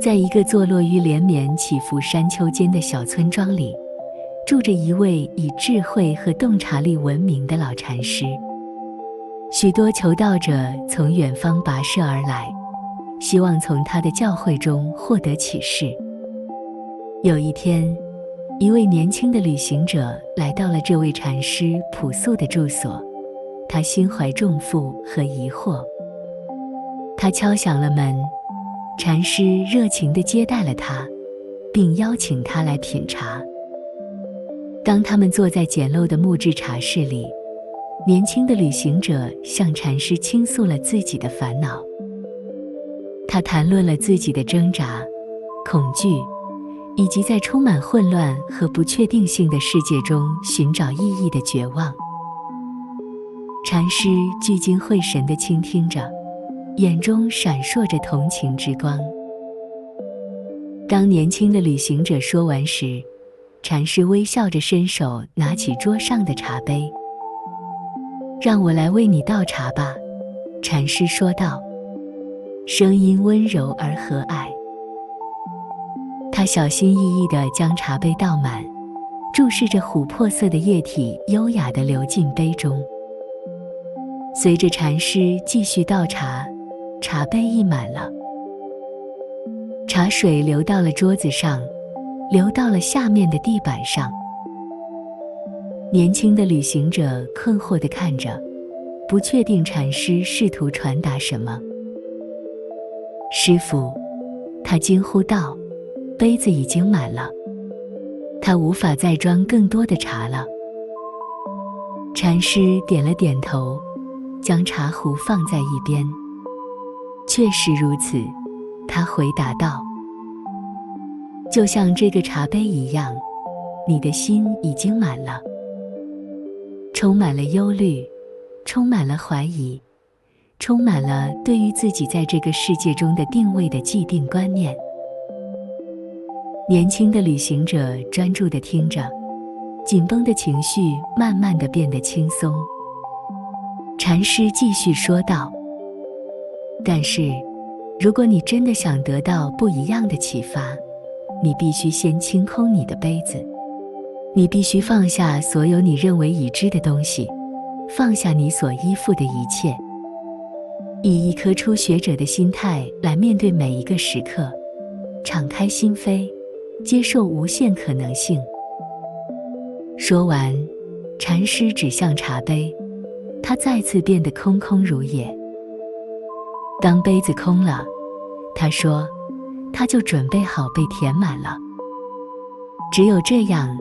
在一个坐落于连绵起伏山丘间的小村庄里，住着一位以智慧和洞察力闻名的老禅师。许多求道者从远方跋涉而来，希望从他的教诲中获得启示。有一天，一位年轻的旅行者来到了这位禅师朴素的住所，他心怀重负和疑惑。他敲响了门，禅师热情地接待了他，并邀请他来品茶。当他们坐在简陋的木质茶室里，年轻的旅行者向禅师倾诉了自己的烦恼。他谈论了自己的挣扎、恐惧，以及在充满混乱和不确定性的世界中寻找意义的绝望。禅师聚精会神地倾听着，眼中闪烁着同情之光。当年轻的旅行者说完时，禅师微笑着伸手拿起桌上的茶杯。让我来为你倒茶吧，禅师说道，声音温柔而和蔼。他小心翼翼地将茶杯倒满，注视着琥珀色的液体优雅地流进杯中。随着禅师继续倒茶，茶杯溢满了，茶水流到了桌子上，流到了下面的地板上。年轻的旅行者困惑地看着，不确定禅师试图传达什么。师父，他惊呼道，杯子已经满了，他无法再装更多的茶了。禅师点了点头，将茶壶放在一边。确实如此，他回答道，就像这个茶杯一样，你的心已经满了，充满了忧虑，充满了怀疑，充满了对于自己在这个世界中的定位的既定观念。年轻的旅行者专注地听着，紧绷的情绪慢慢地变得轻松。禅师继续说道，但是，如果你真的想得到不一样的启发，你必须先清空你的杯子。你必须放下所有你认为已知的东西，放下你所依附的一切，以一颗初学者的心态来面对每一个时刻，敞开心扉，接受无限可能性。说完，禅师指向茶杯，它再次变得空空如也。当杯子空了，他说，它就准备好被填满了。只有这样，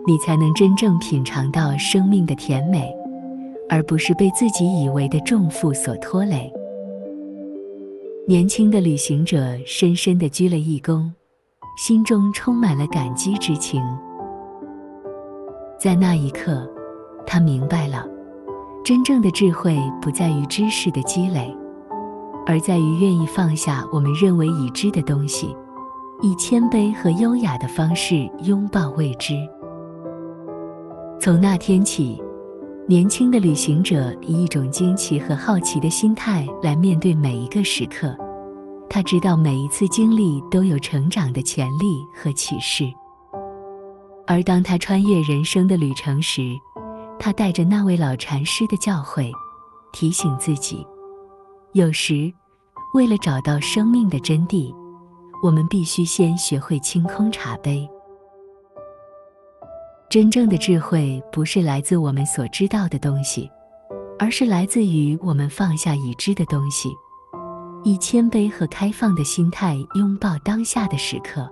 你才能真正品尝到生命的甜美，而不是被自己以为的重负所拖累。年轻的旅行者深深地鞠了一躬，心中充满了感激之情。在那一刻，他明白了，真正的智慧不在于知识的积累，而在于愿意放下我们认为已知的东西，以谦卑和优雅的方式拥抱未知。从那天起，年轻的旅行者以一种惊奇和好奇的心态来面对每一个时刻。他知道每一次经历都有成长的潜力和启示。而当他穿越人生的旅程时，他带着那位老禅师的教诲，提醒自己，有时，为了找到生命的真谛，我们必须先学会清空茶杯。真正的智慧不是来自我们所知道的东西，而是来自于我们放下已知的东西，以谦卑和开放的心态拥抱当下的时刻。